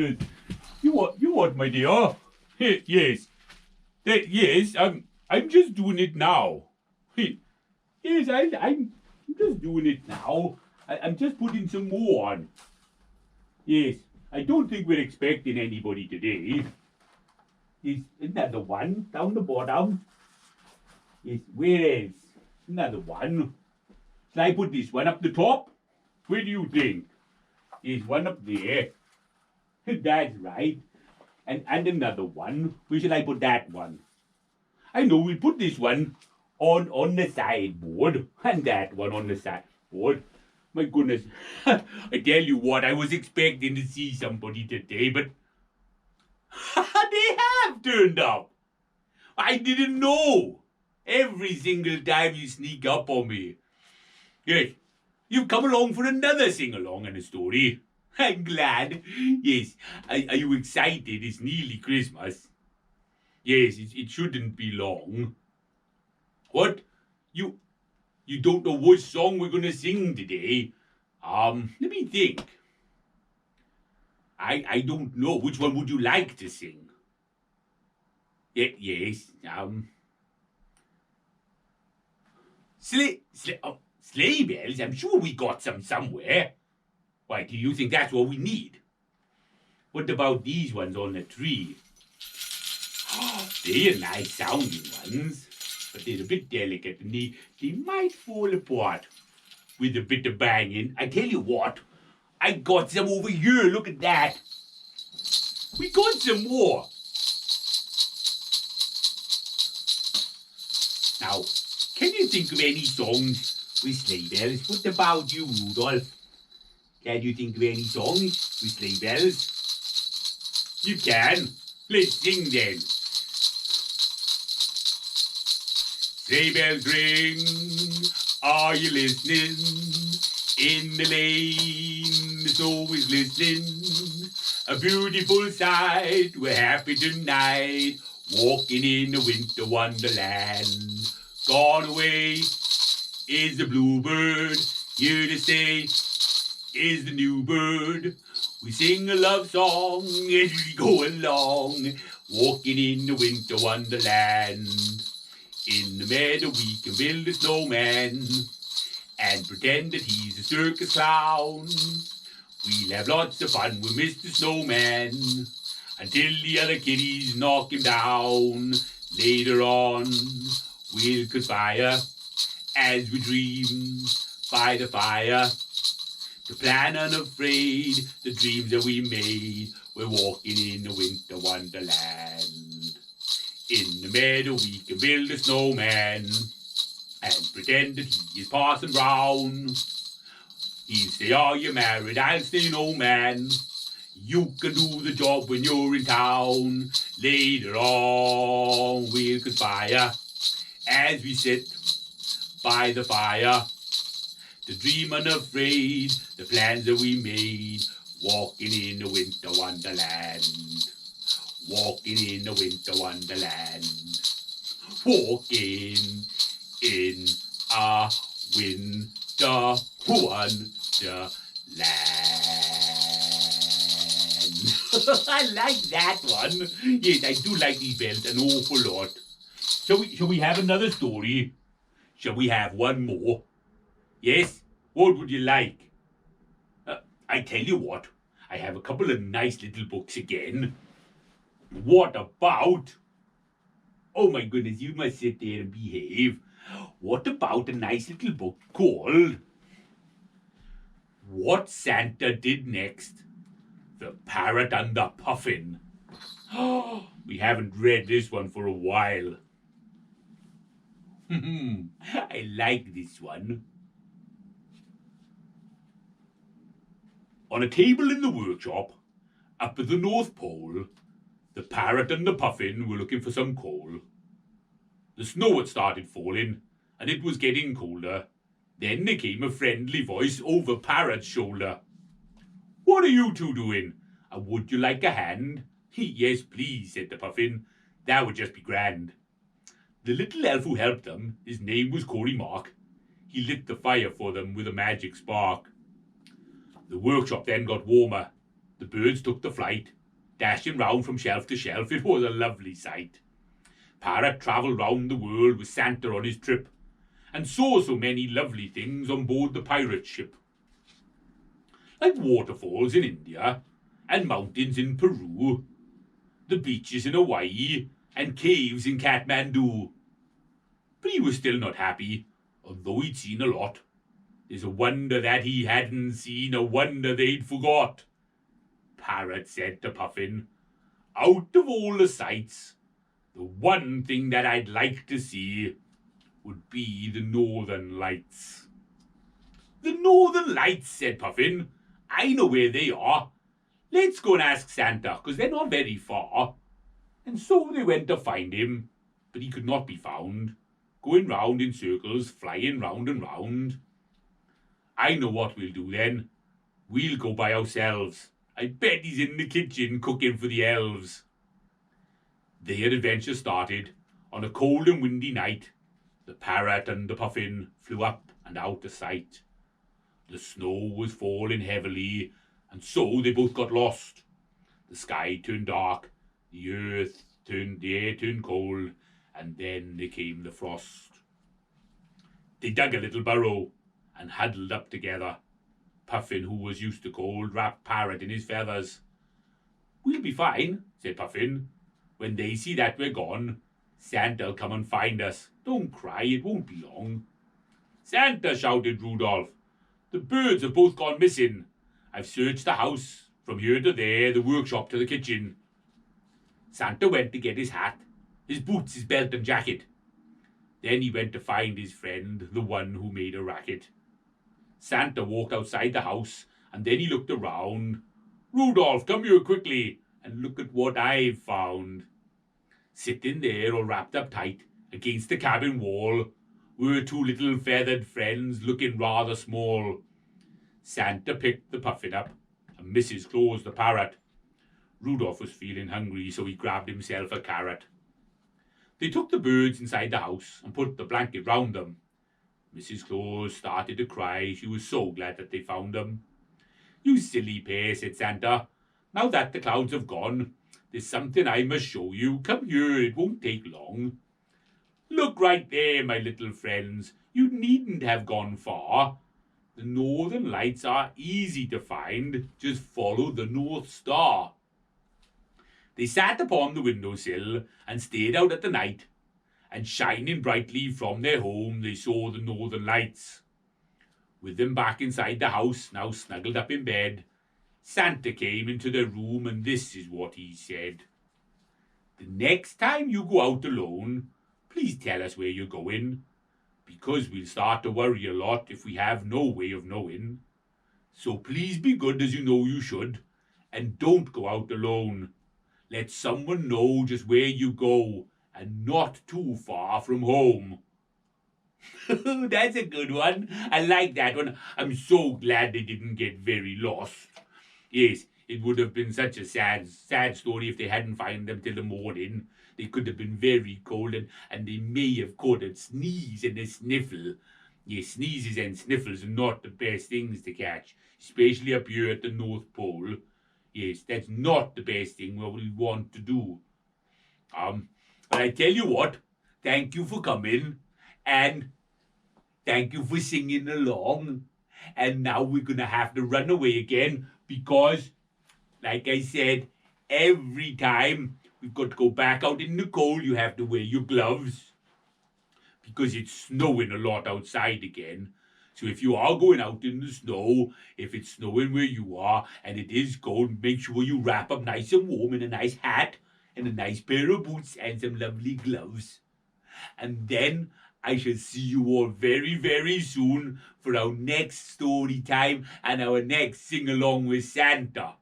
You what, my dear? Yes. Yes, I'm just doing it now. Yes, I'm just doing it now. I'm just putting some more on. Yes, I don't think we're expecting anybody today. Isn't that the one down the bottom? Yes, where is another one? Shall I put this one up the top? Where do you think? There's one up there. That's right. And another one. Where shall I put that one? I know we'll put this one on the sideboard and that one on the sideboard. My goodness. I tell you what, I was expecting to see somebody today, but they have turned up. I didn't know. Every single time you sneak up on me. Yes, you've come along for another sing-along and a story. I'm glad. Yes, are you excited? It's nearly Christmas. Yes, it shouldn't be long. What? You don't know which song we're gonna sing today? Let me think. I don't know. Which one would you like to sing? Yes. Sleigh bells. I'm sure we got some somewhere. Why, do you think that's what we need? What about these ones on the tree? They're nice sounding ones, but they're a bit delicate and they might fall apart with a bit of banging. I tell you what, I got some over here. Look at that. We got some more. Now, can you think of any songs with sleigh bells? What about you, Rudolph? Can you think of any songs with sleigh bells? You can. Let's sing then. Sleigh bells ring, are you listening? In the lane, the snow is glistening. A beautiful sight, we're happy tonight, walking in a winter wonderland. Gone away is the bluebird, here to stay is the new bird. We sing a love song as we go along, walking in the winter wonderland. In the meadow we can build a snowman and pretend that he's a circus clown. We'll have lots of fun with Mr. Snowman until the other kiddies knock him down. Later on we'll conspire as we dream by the fire to plan unafraid the dreams that we made. We're walking in a winter wonderland. In the meadow we can build a snowman and pretend that he is Parson Brown. He'll say, are you married? I'll say, no, man. You can do the job when you're in town. Later on we'll conspire as we sit by the fire to dream unafraid the plans that we made. Walking in a winter wonderland. Walking in a winter wonderland. Walking in a winter wonderland. I like that one. Yes, I do like these bells an awful lot. Shall we have another story? Shall we have one more? Yes? What would you like? I tell you what, I have a couple of nice little books again. What about... Oh my goodness, you must sit there and behave. What about a nice little book called What Santa Did Next? The Parrot and the Puffin. We haven't read this one for a while. I like this one. On a table in the workshop, up at the North Pole, the Parrot and the Puffin were looking for some coal. The snow had started falling, and it was getting colder. Then there came a friendly voice over Parrot's shoulder. What are you two doing? And would you like a hand? Yes, please, said the Puffin. That would just be grand. The little elf who helped them, his name was Corey Mark. He lit the fire for them with a magic spark. The workshop then got warmer. The birds took the flight, dashing round from shelf to shelf. It was a lovely sight. Parrot travelled round the world with Santa on his trip, and saw so many lovely things on board the pirate ship. Like waterfalls in India, and mountains in Peru, the beaches in Hawaii, and caves in Kathmandu. But he was still not happy, although he'd seen a lot. There's a wonder that he hadn't seen, a wonder they'd forgot. Parrot said to Puffin, "Out of all the sights, the one thing that I'd like to see would be the Northern Lights." "The Northern Lights," said Puffin. "I know where they are. Let's go and ask Santa, 'cause they're not very far." And so they went to find him, but he could not be found, going round in circles, flying round and round. "I know what we'll do then. We'll go by ourselves. I bet he's in the kitchen cooking for the elves." Their adventure started on a cold and windy night. The Parrot and the Puffin flew up and out of sight. The snow was falling heavily, and so they both got lost. The sky turned dark, the air turned cold, and then there came the frost. They dug a little burrow and huddled up together. Puffin, who was used to cold, wrapped Parrot in his feathers. "We'll be fine," said Puffin. "When they see that we're gone, Santa'll come and find us. Don't cry, it won't be long." "Santa," shouted Rudolph, "the birds have both gone missing. I've searched the house, from here to there, the workshop to the kitchen." Santa went to get his hat, his boots, his belt and jacket. Then he went to find his friend, the one who made a racket. Santa walked outside the house, and then he looked around. "Rudolph, come here quickly, and look at what I've found." Sitting there, all wrapped up tight, against the cabin wall, were two little feathered friends, looking rather small. Santa picked the Puffin up, and Mrs. Claus the Parrot. Rudolph was feeling hungry, so he grabbed himself a carrot. They took the birds inside the house and put the blanket round them. Mrs. Claus started to cry. She was so glad that they found them. "You silly pair," said Santa. "Now that the clouds have gone, there's something I must show you. Come here, it won't take long. Look right there, my little friends. You needn't have gone far. The Northern Lights are easy to find. Just follow the North Star." They sat upon the windowsill and stared out at the night, and shining brightly from their home they saw the Northern Lights. With them back inside the house, now snuggled up in bed, Santa came into their room, and this is what he said. "The next time you go out alone, please tell us where you're going, because we'll start to worry a lot if we have no way of knowing. So please be good as you know you should, and don't go out alone. Let someone know just where you go, and not too far from home." That's a good one. I like that one. I'm so glad they didn't get very lost. Yes, it would have been such a sad story if they hadn't found them till the morning. They could have been very cold, and they may have caught a sneeze and a sniffle. Yes, sneezes and sniffles are not the best things to catch, especially up here at the North Pole. Yes, that's not the best thing what we want to do. But I tell you what, thank you for coming, and thank you for singing along. And now we're going to have to run away again because, like I said, every time we've got to go back out in the cold, you have to wear your gloves because it's snowing a lot outside again. So if you are going out in the snow, if it's snowing where you are and it is cold, make sure you wrap up nice and warm in a nice hat and a nice pair of boots and some lovely gloves. And then I shall see you all very, very soon for our next story time and our next sing-along with Santa.